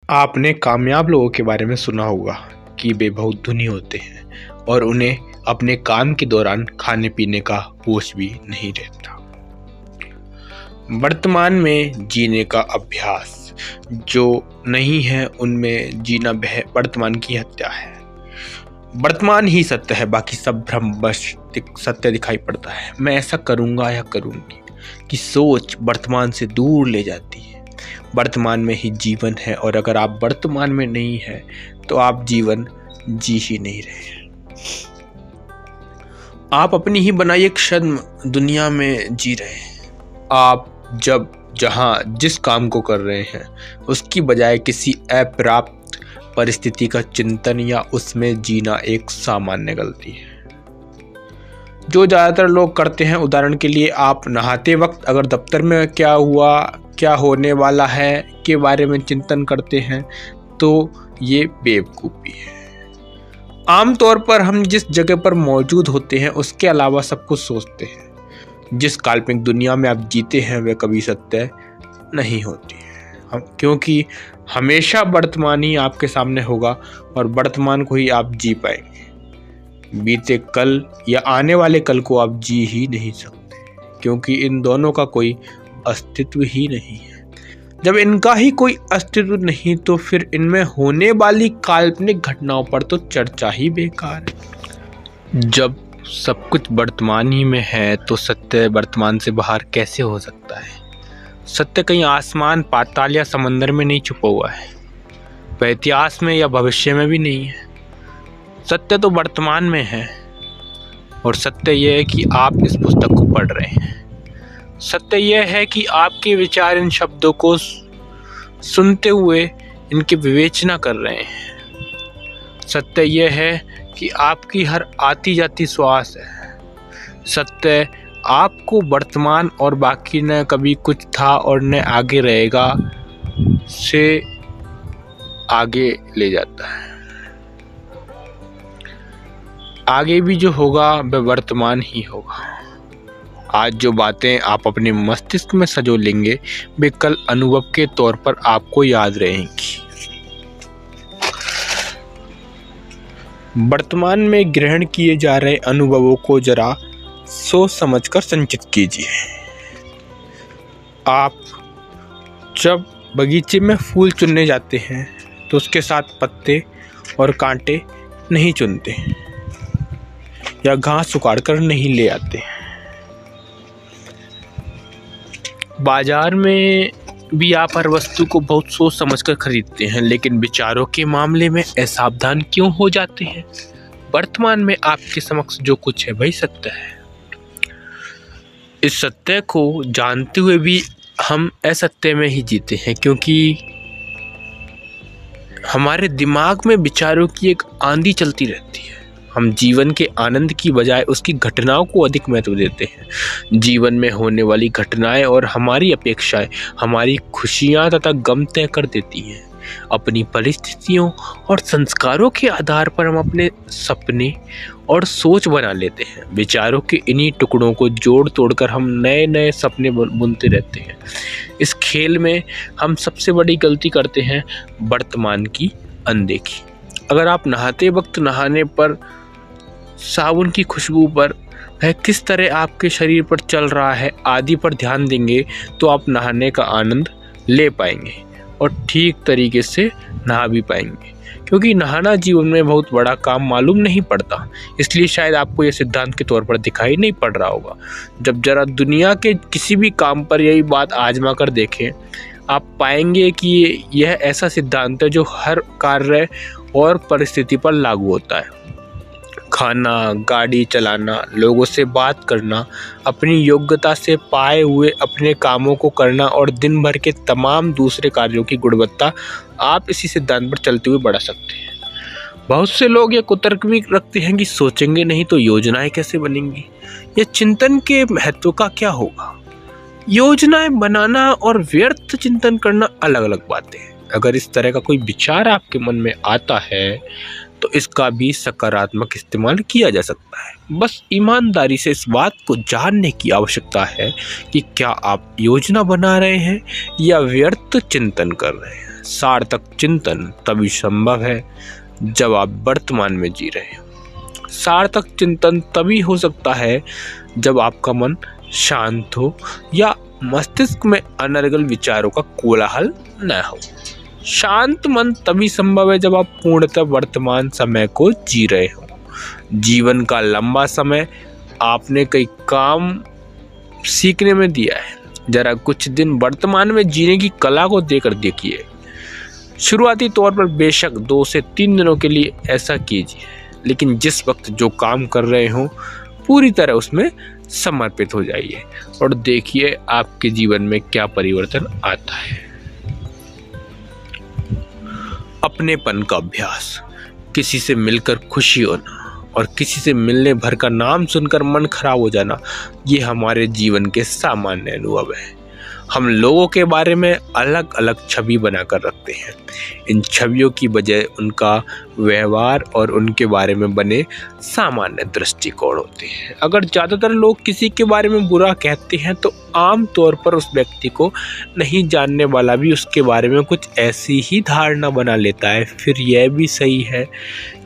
आपने कामयाब लोगों के बारे में सुना होगा कि वे बहुत धनी होते हैं और उन्हें अपने काम के दौरान खाने पीने का होश भी नहीं रहता। वर्तमान में जीने का अभ्यास जो नहीं है उनमें जीना वर्तमान की हत्या है। वर्तमान ही सत्य है, बाकी सब भ्रम बस सत्य दिखाई पड़ता है। मैं ऐसा करूँगा या करूँगी कि सोच वर्तमान से दूर ले जाती है। वर्तमान में ही जीवन है और अगर आप वर्तमान में नहीं है तो आप जीवन जी ही नहीं रहे। आप अपनी ही बनाई एक क्षण दुनिया में जी रहे हैं। आप जब जहां जिस काम को कर रहे हैं उसकी बजाय किसी अप्राप्त परिस्थिति का चिंतन या उसमें जीना एक सामान्य गलती है जो ज़्यादातर लोग करते हैं। उदाहरण के लिए, आप नहाते वक्त अगर दफ्तर में क्या हुआ, क्या होने वाला है के बारे में चिंतन करते हैं तो ये बेवकूफ़ी है। आमतौर पर हम जिस जगह पर मौजूद होते हैं उसके अलावा सब कुछ सोचते हैं। जिस काल्पनिक दुनिया में आप जीते हैं वह कभी सत्य नहीं होती है, क्योंकि हमेशा वर्तमान ही आपके सामने होगा और वर्तमान को ही आप जी पाएंगे। बीते कल या आने वाले कल को आप जी ही नहीं सकते, क्योंकि इन दोनों का कोई अस्तित्व ही नहीं है। जब इनका ही कोई अस्तित्व नहीं तो फिर इनमें होने वाली काल्पनिक घटनाओं पर तो चर्चा ही बेकार है। जब सब कुछ वर्तमान ही में है तो सत्य वर्तमान से बाहर कैसे हो सकता है? सत्य कहीं आसमान, पाताल या समंदर में नहीं छुपा हुआ है, वह इतिहास में या भविष्य में भी नहीं है। सत्य तो वर्तमान में है और सत्य यह है कि आप इस पुस्तक को पढ़ रहे हैं। सत्य यह है कि आपके विचार इन शब्दों को सुनते हुए इनकी विवेचना कर रहे हैं। सत्य यह है कि आपकी हर आती जाती श्वास है। सत्य आपको वर्तमान और बाकी न कभी कुछ था और न आगे रहेगा से आगे ले जाता है। आगे भी जो होगा वह वर्तमान ही होगा। आज जो बातें आप अपने मस्तिष्क में सजो लेंगे वे कल अनुभव के तौर पर आपको याद रहेंगी। वर्तमान में ग्रहण किए जा रहे अनुभवों को जरा सोच समझकर संचित कीजिए। आप जब बगीचे में फूल चुनने जाते हैं तो उसके साथ पत्ते और कांटे नहीं चुनते या घास उखाड़ कर नहीं ले आते। बाजार में भी आप हर वस्तु को बहुत सोच समझकर खरीदते हैं, लेकिन विचारों के मामले में असावधान क्यों हो जाते हैं? वर्तमान में आपके समक्ष जो कुछ है वही सत्य है। इस सत्य को जानते हुए भी हम असत्य में ही जीते हैं, क्योंकि हमारे दिमाग में विचारों की एक आंधी चलती रहती है। हम जीवन के आनंद की बजाय उसकी घटनाओं को अधिक महत्व देते हैं। जीवन में होने वाली घटनाएं और हमारी अपेक्षाएं हमारी खुशियां तथा गम तय कर देती हैं। अपनी परिस्थितियों और संस्कारों के आधार पर हम अपने सपने और सोच बना लेते हैं। विचारों के इन्हीं टुकड़ों को जोड़ तोड़कर हम नए नए सपने बुनते रहते हैं। इस खेल में हम सबसे बड़ी गलती करते हैं वर्तमान की अनदेखी। अगर आप नहाते वक्त नहाने पर साबुन की खुशबू पर वह किस तरह आपके शरीर पर चल रहा है आदि पर ध्यान देंगे तो आप नहाने का आनंद ले पाएंगे और ठीक तरीके से नहा भी पाएंगे। क्योंकि नहाना जीवन में बहुत बड़ा काम मालूम नहीं पड़ता, इसलिए शायद आपको यह सिद्धांत के तौर पर दिखाई नहीं पड़ रहा होगा। जब जरा दुनिया के किसी भी काम पर यही बात आजमा कर देखें, आप पाएंगे कि यह ऐसा सिद्धांत है जो हर कार्य और परिस्थिति पर लागू होता है। खाना, गाड़ी चलाना, लोगों से बात करना, अपनी योग्यता से पाए हुए अपने कामों को करना और दिन भर के तमाम दूसरे कार्यों की गुणवत्ता आप इसी सिद्धांत पर चलते हुए बढ़ा सकते हैं। बहुत से लोग ये कुतर्क भी रखते हैं कि सोचेंगे नहीं तो योजनाएं कैसे बनेंगी, ये चिंतन के महत्व का क्या होगा। योजनाएं बनाना और व्यर्थ चिंतन करना अलग अलग बातें हैं। अगर इस तरह का कोई विचार आपके मन में आता है तो इसका भी सकारात्मक इस्तेमाल किया जा सकता है। बस ईमानदारी से इस बात को जानने की आवश्यकता है कि क्या आप योजना बना रहे हैं या व्यर्थ चिंतन कर रहे हैं। सार्थक चिंतन तभी संभव है जब आप वर्तमान में जी रहे हो। सार्थक चिंतन तभी हो सकता है जब आपका मन शांत हो या मस्तिष्क में अनर्गल विचारों का कोलाहल न हो। शांत मन तभी संभव है जब आप पूर्णतः वर्तमान समय को जी रहे हो। जीवन का लंबा समय आपने कई काम सीखने में दिया है। जरा कुछ दिन वर्तमान में जीने की कला को देकर देखिए। शुरुआती तौर पर बेशक 2 से 3 दिनों के लिए ऐसा कीजिए, लेकिन जिस वक्त जो काम कर रहे हो पूरी तरह उसमें समर्पित हो जाइए और देखिए आपके जीवन में क्या परिवर्तन आता है। अपनेपन का अभ्यास। किसी से मिलकर खुशी होना और किसी से मिलने भर का नाम सुनकर मन खराब हो जाना, ये हमारे जीवन के सामान्य अनुभव है। हम लोगों के बारे में अलग अलग छवि बनाकर रखते हैं। इन छवियों की वजह उनका व्यवहार और उनके बारे में बने सामान्य दृष्टिकोण होते हैं। अगर ज़्यादातर लोग किसी के बारे में बुरा कहते हैं तो आम तौर पर उस व्यक्ति को नहीं जानने वाला भी उसके बारे में कुछ ऐसी ही धारणा बना लेता है। फिर यह भी सही है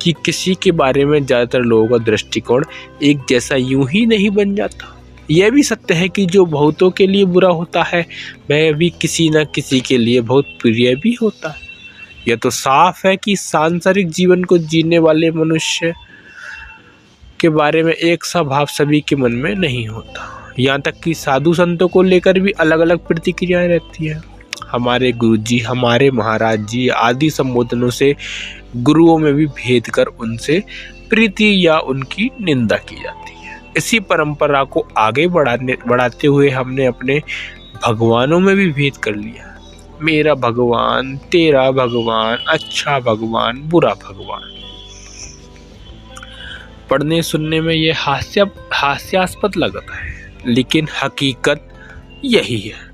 कि किसी के बारे में ज़्यादातर लोगों का दृष्टिकोण एक जैसा यूं ही नहीं बन जाता। यह भी सत्य है कि जो बहुतों के लिए बुरा होता है वह भी किसी न किसी के लिए बहुत प्रिय भी होता है। यह तो साफ है कि सांसारिक जीवन को जीने वाले मनुष्य के बारे में एक सा भाव सभी के मन में नहीं होता। यहाँ तक कि साधु संतों को लेकर भी अलग अलग प्रतिक्रियाएं रहती हैं। हमारे गुरुजी, हमारे महाराज जी आदि संबोधनों से गुरुओं में भी भेद कर उनसे प्रीति या उनकी निंदा की जाती है। इसी परंपरा को आगे बढ़ाते हुए हमने अपने भगवानों में भी भेद कर लिया। मेरा भगवान, तेरा भगवान, अच्छा भगवान, बुरा भगवान। पढ़ने सुनने में यह हास्यास्पद लगता है, लेकिन हकीकत यही है।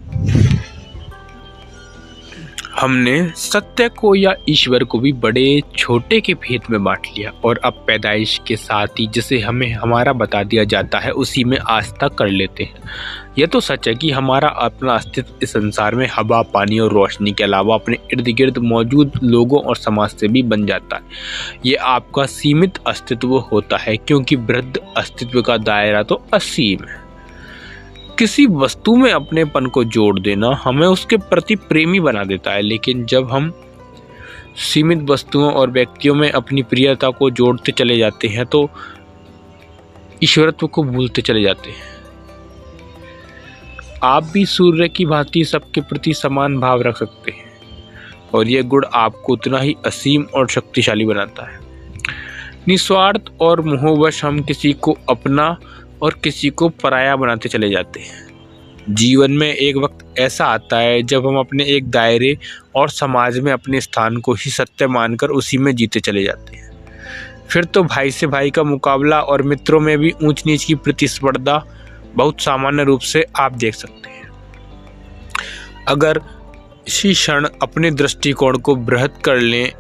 हमने सत्य को या ईश्वर को भी बड़े छोटे के भेद में बांट लिया और अब पैदाइश के साथ ही जिसे हमें हमारा बता दिया जाता है उसी में आस्था कर लेते हैं। यह तो सच है कि हमारा अपना अस्तित्व इस संसार में हवा, पानी और रोशनी के अलावा अपने इर्द गिर्द मौजूद लोगों और समाज से भी बन जाता है। ये आपका सीमित अस्तित्व होता है क्योंकि वृहद अस्तित्व का दायरा तो असीम है। किसी वस्तु में अपनेपन को जोड़ देना हमें उसके प्रति प्रेमी बना देता है, लेकिन जब हम सीमित वस्तुओं और व्यक्तियों में अपनी प्रियता को जोड़ते चले जाते हैं तो ईश्वरत्व को भूलते चले जाते हैं। आप भी सूर्य की भांति सबके प्रति समान भाव रख सकते हैं और यह गुण आपको उतना ही असीम और शक्तिशाली बनाता है। निस्वार्थ और मोहवश हम किसी को अपना और किसी को पराया बनाते चले जाते हैं। जीवन में एक वक्त ऐसा आता है जब हम अपने एक दायरे और समाज में अपने स्थान को ही सत्य मानकर उसी में जीते चले जाते हैं। फिर तो भाई से भाई का मुकाबला और मित्रों में भी ऊंच नीच की प्रतिस्पर्धा बहुत सामान्य रूप से आप देख सकते हैं। अगर इसी क्षण अपने दृष्टिकोण को बृहद कर लें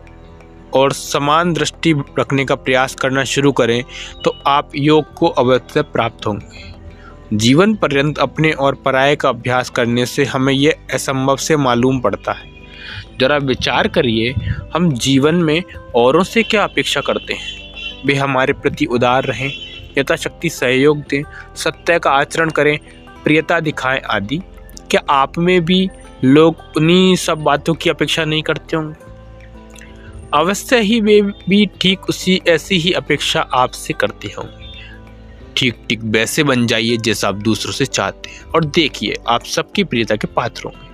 और समान दृष्टि रखने का प्रयास करना शुरू करें तो आप योग को अवश्य प्राप्त होंगे। जीवन पर्यंत अपने और पराये का अभ्यास करने से हमें यह असंभव से मालूम पड़ता है। जरा विचार करिए, हम जीवन में औरों से क्या अपेक्षा करते हैं? वे हमारे प्रति उदार रहें, यथाशक्ति सहयोग दें, सत्य का आचरण करें, प्रियता दिखाएं आदि। क्या आप में भी लोग उन्हीं सब बातों की अपेक्षा नहीं करते होंगे? अवश्य ही वे भी ठीक उसी ऐसी ही अपेक्षा आपसे करते होंगे। ठीक वैसे बन जाइए जैसा आप दूसरों से चाहते हैं और देखिए आप सबकी प्रियता के पात्र होंगे,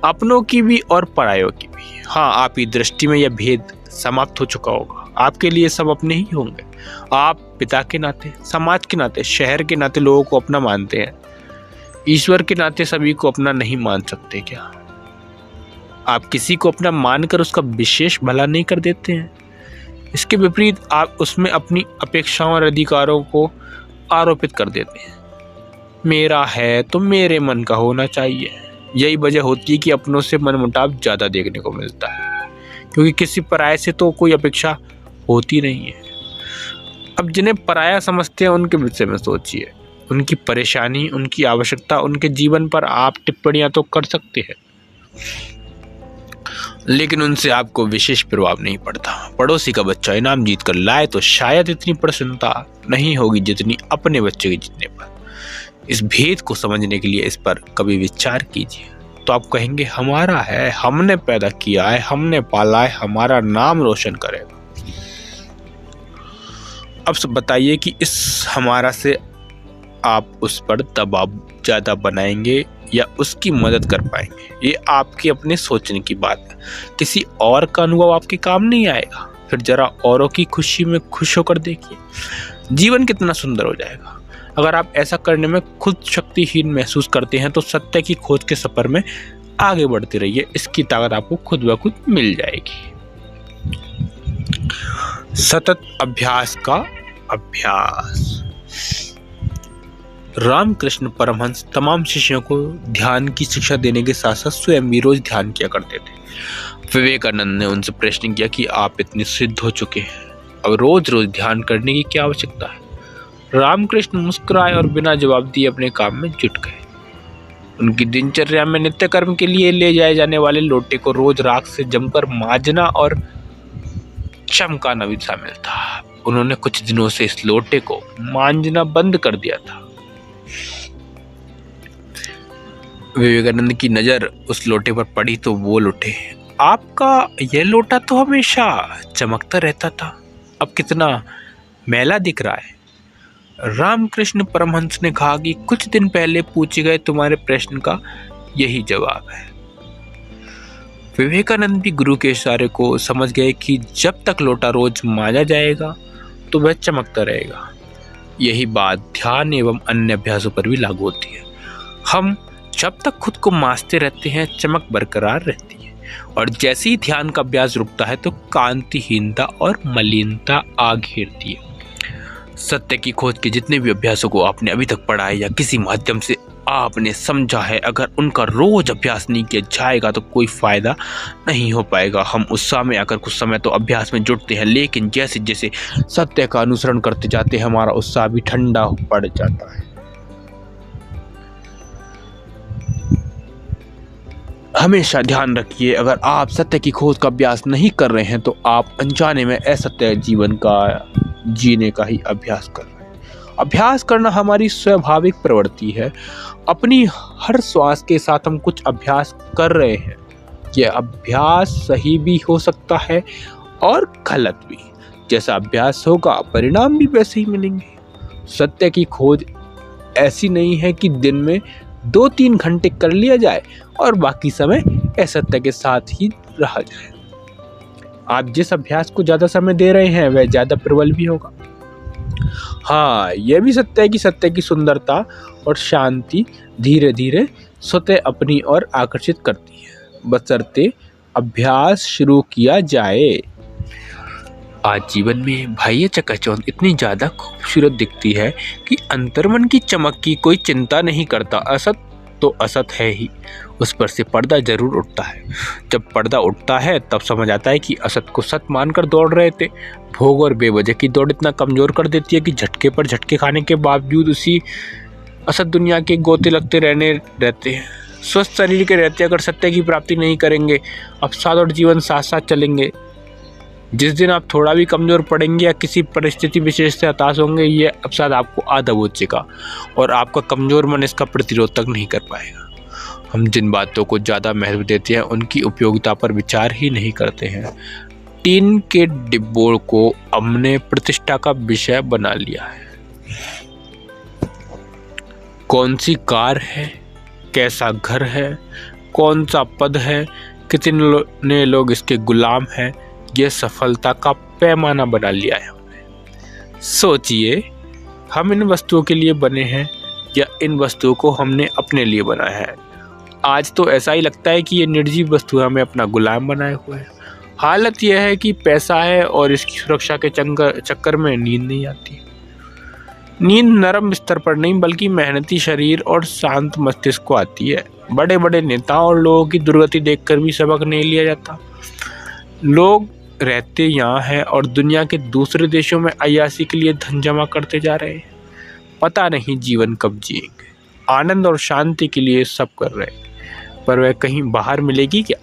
अपनों की भी और परायों की भी। हाँ, आपकी दृष्टि में यह भेद समाप्त हो चुका होगा। आपके लिए सब अपने ही होंगे। आप पिता के नाते, समाज के नाते, शहर के नाते लोगों को अपना मानते हैं। ईश्वर के नाते सभी को अपना नहीं मान सकते क्या? आप किसी को अपना मानकर उसका विशेष भला नहीं कर देते हैं। इसके विपरीत आप उसमें अपनी अपेक्षाओं और अधिकारों को आरोपित कर देते हैं। मेरा है तो मेरे मन का होना चाहिए। यही वजह होती है कि अपनों से मनमुटाव ज़्यादा देखने को मिलता है, क्योंकि किसी पराये से तो कोई अपेक्षा होती नहीं है। अब जिन्हें पराया समझते हैं उनके विषय में सोचिए। उनकी परेशानी, उनकी आवश्यकता, उनके जीवन पर आप टिप्पणियां तो कर सकते हैं, लेकिन उनसे आपको विशेष प्रभाव नहीं पड़ता। पड़ोसी का बच्चा इनाम जीत कर लाए तो शायद इतनी प्रसन्नता नहीं होगी जितनी अपने बच्चे के जीतने पर। इस भेद को समझने के लिए इस पर कभी विचार कीजिए, तो आप कहेंगे हमारा है, हमने पैदा किया है, हमने पाला है, हमारा नाम रोशन करेगा। अब सब बताइए कि इस हमारा से आप उस पर दबाव ज्यादा बनाएंगे या उसकी मदद कर पाएंगे। ये आपके अपने सोचने की बात है। किसी और का अनुभव आपके काम नहीं आएगा। फिर जरा औरों की खुशी में खुश होकर देखिए, जीवन कितना सुंदर हो जाएगा। अगर आप ऐसा करने में खुद शक्तिहीन महसूस करते हैं तो सत्य की खोज के सफर में आगे बढ़ते रहिए, इसकी ताकत आपको खुद ब खुद मिल जाएगी। सतत अभ्यास का अभ्यास। रामकृष्ण परमहंस तमाम शिष्यों को ध्यान की शिक्षा देने के साथ साथ स्वयं भी रोज ध्यान किया करते थे। विवेकानंद ने उनसे प्रश्न किया कि आप इतने सिद्ध हो चुके हैं, अब रोज रोज ध्यान करने की क्या आवश्यकता है। रामकृष्ण मुस्कुराए और बिना जवाब दिए अपने काम में जुट गए। उनकी दिनचर्या में नित्य कर्म के लिए ले जाए जाने वाले लोटे को रोज राख से जमकर मांजना और चमकाना भी शामिल था। उन्होंने कुछ दिनों से इस लोटे को मांजना बंद कर दिया था। विवेकानंद की नजर उस लोटे पर पड़ी तो बोल उठे, आपका यह लोटा तो हमेशा चमकता रहता था, अब कितना मैला दिख रहा है। रामकृष्ण परमहंस ने कहा कि कुछ दिन पहले पूछे गए तुम्हारे प्रश्न का यही जवाब है। विवेकानंद भी गुरु के इशारे को समझ गए कि जब तक लोटा रोज मांजा जाएगा तो वह चमकता रहेगा। यही बात ध्यान एवं अन्य अभ्यासों पर भी लागू होती है। हम जब तक खुद को मांजते रहते हैं चमक बरकरार रहती है, और जैसे ही ध्यान का अभ्यास रुकता है तो कांतिहीनता और मलिनता आ घेरती है। सत्य की खोज के जितने भी अभ्यासों को आपने अभी तक पढ़ा है या किसी माध्यम से आपने समझा है, अगर उनका रोज अभ्यास नहीं किया जाएगा तो कोई फायदा नहीं हो पाएगा। हम उत्साह में आकर कुछ समय तो अभ्यास में जुटते हैं, लेकिन जैसे जैसे सत्य का अनुसरण करते जाते हैं हमारा उत्साह भी ठंडा पड़ जाता है। हमेशा ध्यान रखिए, अगर आप सत्य की खोज का अभ्यास नहीं कर रहे हैं तो आप अनजाने में असत्य जीवन का जीने का ही अभ्यास कर रहे हैं। अभ्यास करना हमारी स्वाभाविक प्रवृत्ति है। अपनी हर श्वास के साथ हम कुछ अभ्यास कर रहे हैं। यह अभ्यास सही भी हो सकता है और गलत भी। जैसा अभ्यास होगा परिणाम भी वैसे ही मिलेंगे। सत्य की खोज ऐसी नहीं है कि दिन में 2-3 घंटे कर लिया जाए और बाकी समय असत्य के साथ ही रहा जाए। आप जिस अभ्यास को ज्यादा समय दे रहे हैं वह ज्यादा प्रबल भी होगा। हाँ, यह भी सत्य है कि सत्य की सुंदरता और शांति धीरे धीरे स्वतः अपनी ओर आकर्षित करती है, बशर्ते अभ्यास शुरू किया जाए। आज जीवन में बाह्य चकाचौंध इतनी ज्यादा खूबसूरत दिखती है कि अंतर्मन की चमक की कोई चिंता नहीं करता। असत तो असत है ही, उस पर से पर्दा जरूर उठता है। जब पर्दा उठता है तब समझ आता है कि असत को सत मानकर दौड़ रहे थे। भोग और बेवजह की दौड़ इतना कमजोर कर देती है कि झटके पर झटके खाने के बावजूद उसी असत दुनिया के गोते लगते रहते हैं। स्वस्थ शरीर के रहते अगर सत्य की प्राप्ति नहीं करेंगे, अवसाद और जीवन साथ साथ चलेंगे। जिस दिन आप थोड़ा भी कमजोर पड़ेंगे या किसी परिस्थिति विशेष से हताश होंगे, ये अवसाद आपको आधा बोचेगा और आपका कमजोर मन इसका प्रतिरोध तक नहीं कर पाएगा। हम जिन बातों को ज़्यादा महत्व देते हैं उनकी उपयोगिता पर विचार ही नहीं करते हैं। टीन के डिब्बों को हमने प्रतिष्ठा का विषय बना लिया है। कौन सी कार है, कैसा घर है, कौन सा पद है, कितने लोग इसके गुलाम हैं, यह सफलता का पैमाना बना लिया है हमने। सोचिए, हम इन वस्तुओं के लिए बने हैं या इन वस्तुओं को हमने अपने लिए बनाया है। आज तो ऐसा ही लगता है कि ये निर्जीव वस्तुएं हमें अपना गुलाम बनाए हुए हैं। हालत यह है कि पैसा है और इसकी सुरक्षा के चक्कर में नींद नहीं आती। नींद नरम बिस्तर पर नहीं बल्कि मेहनती शरीर और शांत मस्तिष्क को आती है। बड़े बड़े नेताओं और लोगों की दुर्गति देखकर भी सबक नहीं लिया जाता। लोग रहते यहाँ हैं और दुनिया के दूसरे देशों में अय्यासी के लिए धन जमा करते जा रहे हैं। पता नहीं जीवन कब जिएंगे। आनंद और शांति के लिए सब कर रहे हैं, पर वह कहीं बाहर मिलेगी क्या?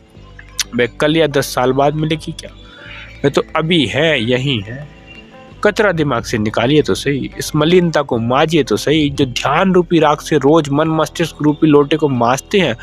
वह कल या 10 साल बाद मिलेगी क्या? वह तो अभी है, यही है। कचरा दिमाग से निकालिए तो सही, इस मलिनता को माजिए तो सही। जो ध्यान रूपी राख से रोज मन मस्तिष्क रूपी लोटे को मांजते हैं,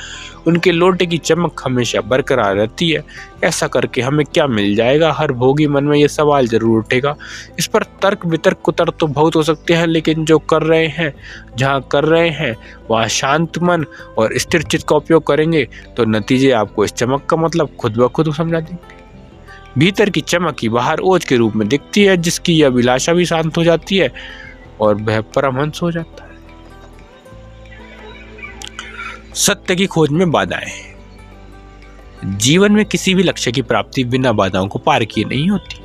उनके लोटे की चमक हमेशा बरकरार रहती है। ऐसा करके हमें क्या मिल जाएगा? हर भोगी मन में यह सवाल जरूर उठेगा। इस पर तर्क वितर्क कुतर्क तो बहुत हो सकते हैं, लेकिन जो कर रहे हैं, जहाँ कर रहे हैं, वहाँ शांत मन और स्थिर चित्त का उपयोग करेंगे तो नतीजे आपको इस चमक का मतलब खुद ब खुद समझा देंगे। भीतर की चमक ही बाहर ओज के रूप में दिखती है, जिसकी यह अभिलाषा भी शांत हो जाती है और वह परमहंस हो जाता है। सत्य की खोज में बाधाएं। जीवन में किसी भी लक्ष्य की प्राप्ति बिना बाधाओं को पार किए नहीं होती।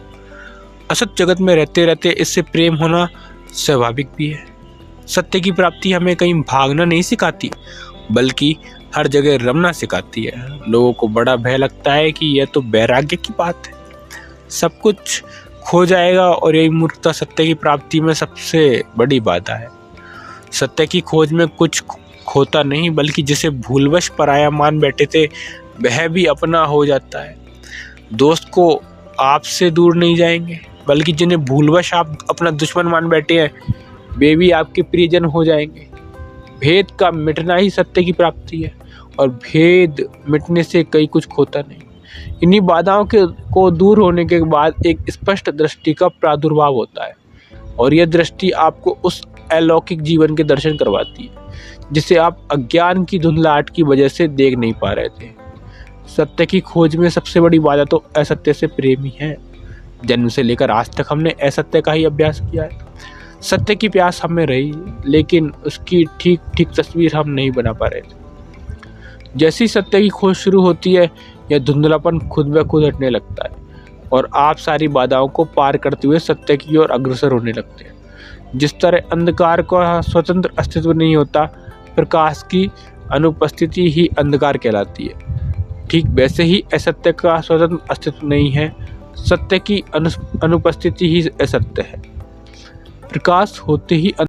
असत जगत में रहते रहते इससे प्रेम होना स्वाभाविक भी है। सत्य की प्राप्ति हमें कहीं भागना नहीं सिखाती, बल्कि हर जगह रमना सिखाती है। लोगों को बड़ा भय लगता है कि यह तो वैराग्य की बात है, सब कुछ खो जाएगा, और यही मूर्खता सत्य की प्राप्ति में सबसे बड़ी बाधा है। सत्य की खोज में कुछ खोता नहीं, बल्कि जिसे भूलवश पराया मान बैठे थे वह भी अपना हो जाता है। दोस्त को आपसे दूर नहीं जाएंगे, बल्कि जिन्हें भूलवश आप अपना दुश्मन मान बैठे हैं वे भी आपके प्रियजन हो जाएंगे। भेद का मिटना ही सत्य की प्राप्ति है, और भेद मिटने से कई कुछ खोता नहीं। इन्हीं बाधाओं को दूर होने के बाद एक स्पष्ट दृष्टि का प्रादुर्भाव होता है, और यह दृष्टि आपको उस अलौकिक जीवन के दर्शन करवाती है जिसे आप अज्ञान की धुंधलाहट की वजह से देख नहीं पा रहे थे। सत्य की खोज में सबसे बड़ी बाधा तो असत्य से प्रेम ही है। जन्म से लेकर आज तक हमने असत्य का ही अभ्यास किया है। सत्य की प्यास हमें रही, लेकिन उसकी ठीक ठीक तस्वीर हम नहीं बना पा रहे थे। जैसी सत्य की खोज शुरू होती है, यह धुंधलापन खुद ब खुद हटने लगता है, और आप सारी बाधाओं को पार करते हुए सत्य की ओर अग्रसर होने लगते हैं। जिस तरह अंधकार का स्वतंत्र अस्तित्व नहीं होता, प्रकाश की अनुपस्थिति ही अंधकार कहलाती है, ठीक वैसे ही असत्य का स्वतंत्र अस्तित्व नहीं है, सत्य की अनुपस्थिति ही असत्य है। प्रकाश होते ही